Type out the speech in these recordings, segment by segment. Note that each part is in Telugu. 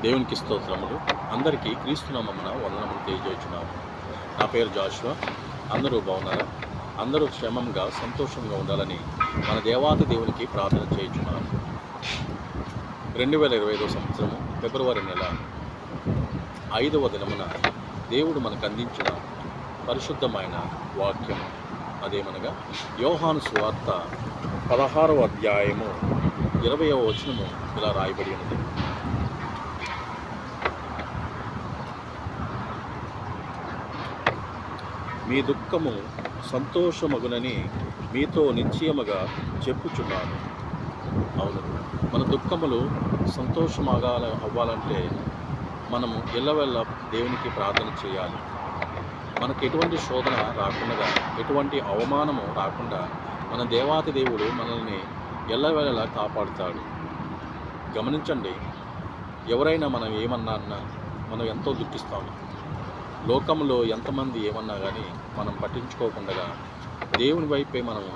దేవునికి స్తోత్రములు. అందరికీ క్రీస్తునామమున వందనములు తెలియజేయుచున్నాను. నా పేరు జాషువా. అందరూ బాగున్నారా? అందరూ క్షేమంగా సంతోషంగా ఉండాలని మన దేవాతి దేవునికి ప్రార్థన చేయుచున్నాను. 2025 సంవత్సరము ఫిబ్రవరి నెల 5వ దినమున దేవుడు మనకు అందించిన పరిశుద్ధమైన వాక్యం అదేమనగా యోహాను సువార్త 16వ అధ్యాయము 20వ వచనము ఇలా రాయబడి ఉన్నది. మీ దుఃఖము సంతోషమగునని మీతో నిశ్చయముగా చెప్పుచున్నాను. అవును, మన దుఃఖములు అవ్వాలంటే మనము ఎల్లవెల్ల దేవునికి ప్రార్థన చేయాలి. మనకు ఎటువంటి శోధన రాకుండా, ఎటువంటి అవమానము రాకుండా మన దేవాతి దేవుడు మనల్ని ఎల్లవేళలా కాపాడుతాడు. గమనించండి, ఎవరైనా మనం ఏమన్నా అన్నా మనం ఎంతో దుఃఖిస్తాము. లోకంలో ఎంతమంది ఏమన్నా కానీ మనం పట్టించుకోకుండా దేవుని వైపే మనము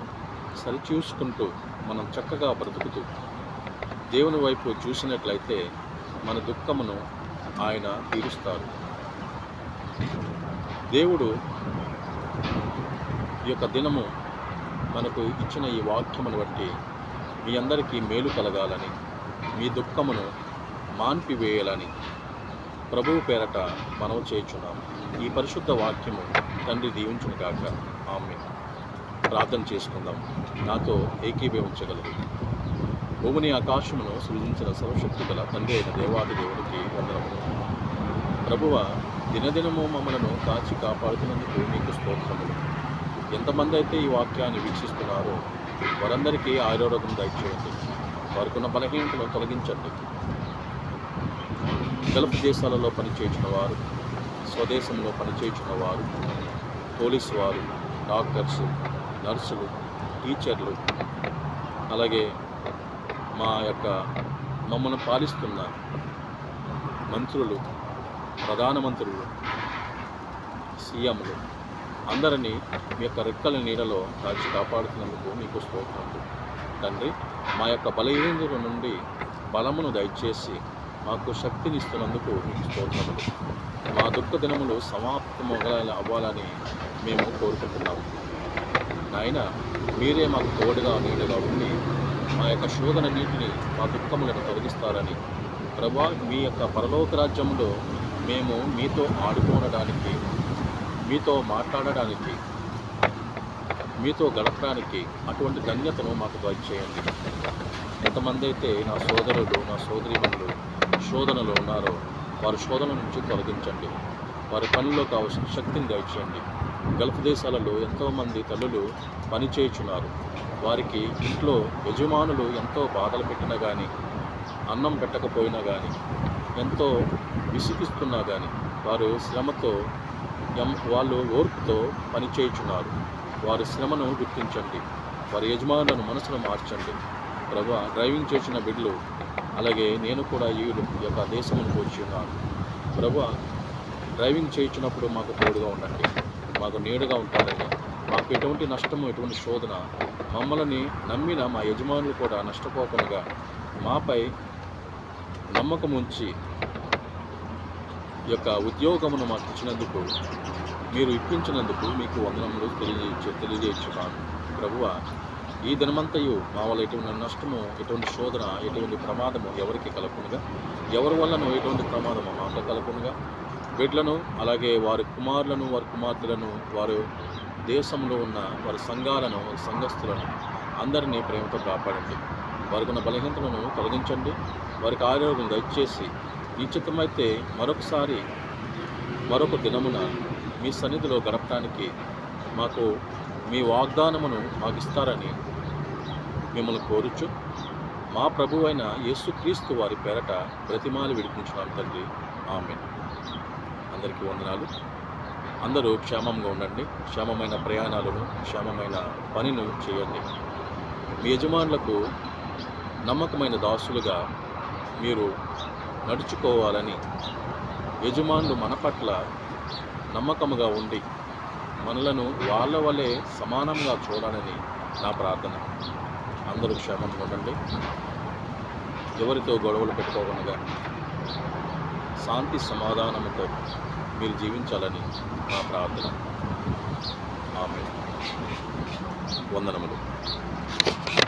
సరిచూసుకుంటూ మనం చక్కగా బ్రతుకుతూ దేవుని వైపు చూసినట్లయితే మన దుఃఖమును ఆయన తీరుస్తారు. దేవుడు ఈ యొక్క దినము మనకు ఇచ్చిన ఈ వాక్యమును బట్టి మీ అందరికీ మేలు కలగాలని, మీ దుఃఖమును మాన్పివేయాలని ప్రభువు పేరట మనవి చేయుచున్నాము. ఈ పరిశుద్ధ వాక్యము తండ్రి దీవించును గాక. ఆమేన్. ప్రార్థన చేసుకుందాం. నాతో ఏకీభవించగలరు. భూమిని ఆకాశమును సృజించిన సర్వశక్తి గల తండ్రి అయిన దేవాది దేవుడికి వందనములు. ప్రభువ, దినదినము మమ్మలను కాచి కాపాడుతున్నందుకు మీకు స్తోత్రములు. ఎంతమంది అయితే ఈ వాక్యాన్ని వీక్షిస్తున్నారో వారందరికీ ఆరోగ్యం దయచేయండి. వారికున్న బలహీనతను తొలగించండి. గల్ఫ్ దేశాలలో పనిచేయుచున్న వారు, స్వదేశంలో పనిచేయుచున్న వారు, పోలీసు వారు, డాక్టర్స్, నర్సులు, టీచర్లు, అలాగే మమ్మల్ని పాలిస్తున్న మంత్రులు, ప్రధానమంత్రులు, సీఎంలు అందరినీ మీ యొక్క రెక్కల నీడలో కాచి కాపాడుతున్నందుకు మీకు స్తోత్రములు. తండ్రి, మా యొక్క బలహీనతల నుండి బలమును దయచేసి మాకు శక్తిని ఇస్తున్నందుకు మీకు స్తోత్రములు. మా దుఃఖ దినములు అవ్వాలని మేము కోరుకుంటున్నాము. నాయన, మీరే మాకు తోడుగా నీడగా ఉండి మా యొక్క శోధన నీటిని, మా దుఃఖములను తొలగిస్తారని ప్రభా, మీ యొక్క పరలోక రాజ్యంలో మేము మీతో ఆడుకోవడానికి, మీతో మాట్లాడడానికి, మీతో గడపడానికి అటువంటి ధన్యతను మాకు దయచేయండి. ఎంతమంది అయితే నా సోదరులు, నా సోదరీమణులు శోధనలో ఉన్నారో వారి శోధన నుంచి తొలగించండి. వారి పనుల్లో కావాల్సిన శక్తిని దయచేయండి. గల్ఫ్ దేశాలలో ఎంతోమంది తల్లులు పని చేయుచున్నారు. వారికి ఇంట్లో యజమానులు ఎంతో బాధలు పెట్టినా కానీ, అన్నం పెట్టకపోయినా కానీ, ఎంతో విసిగిస్తున్నా కానీ వారు శ్రమతో, వాళ్ళు ఓర్పుతో పని చేయుచున్నారు. వారి శ్రమను గుర్తించండి. వారి యజమానులను మనసును మార్చండి. ప్రభా, డ్రైవింగ్ చేసిన బిడ్డలు, అలాగే నేను కూడా ఈ యొక్క దేశమును వచ్చి ఉన్నాను. ప్రభా, డ్రైవింగ్ చేయించినప్పుడు మాకు తోడుగా ఉండండి, మాకు నీడగా ఉంటారని. మాకు ఎటువంటి నష్టము, ఎటువంటి శోధన మమ్మల్ని నమ్మిన మా యజమానులు కూడా నష్టపోకుండా మాపై నమ్మకం ఉంచి ఈ యొక్క ఉద్యోగమును మాకు ఇచ్చినందుకు, మీరు ఇప్పించినందుకు మీకు వందనములు తెలియజేస్తున్నాను. ప్రభువ, ఈ దినమంతయు మా వల్ల ఎటువంటి నష్టము, ఎటువంటి శోధన, ఎటువంటి ప్రమాదము ఎవరికి కలగకుండా, ఎవరి వల్లనూ ఎటువంటి ప్రమాదము మాకు కలగకుండా, బిడ్డలను, అలాగే వారి కుమారులను, వారి కుమార్తెలను, వారు దేశంలో ఉన్న వారి సంఘాలను, వారి సంఘస్థులను అందరినీ ప్రేమతో కాపాడండి. వారికి ఉన్న బలహీనతలను తొలగించండి. వారికి ఆరోగ్యం దయచేసి నిశ్చితమైతే మరొక దినమున మీ సన్నిధిలో గడపడానికి మాకు మీ వాగ్దానమును మాకు ఇస్తారని మిమ్మల్ని కోరుచు మా ప్రభువైన యేసుక్రీస్తు వారి పేరట బ్రతిమాలి విడిపించున్నాను తండ్రి. ఆమేన్. అందరికీ వందనాలు. అందరూ క్షేమంగా ఉండండి. క్షేమమైన ప్రయాణాలను, క్షేమమైన పనిని చేయండి. మీ యజమానులకు నమ్మకమైన దాసులుగా మీరు నడుచుకోవాలని, యజమానులు మన పట్ల నమ్మకముగా ఉండి మనలను వాళ్ళ వలె సమానంగా చూడాలని నా ప్రార్థన. అందరూ క్షేమంగా ఉండండి. ఎవరితో గొడవలు పెట్టుకోకుండా శాంతి సమాధానముతో మీరు జీవించాలని నా ప్రార్థన. ఆమేన్. వందనములు.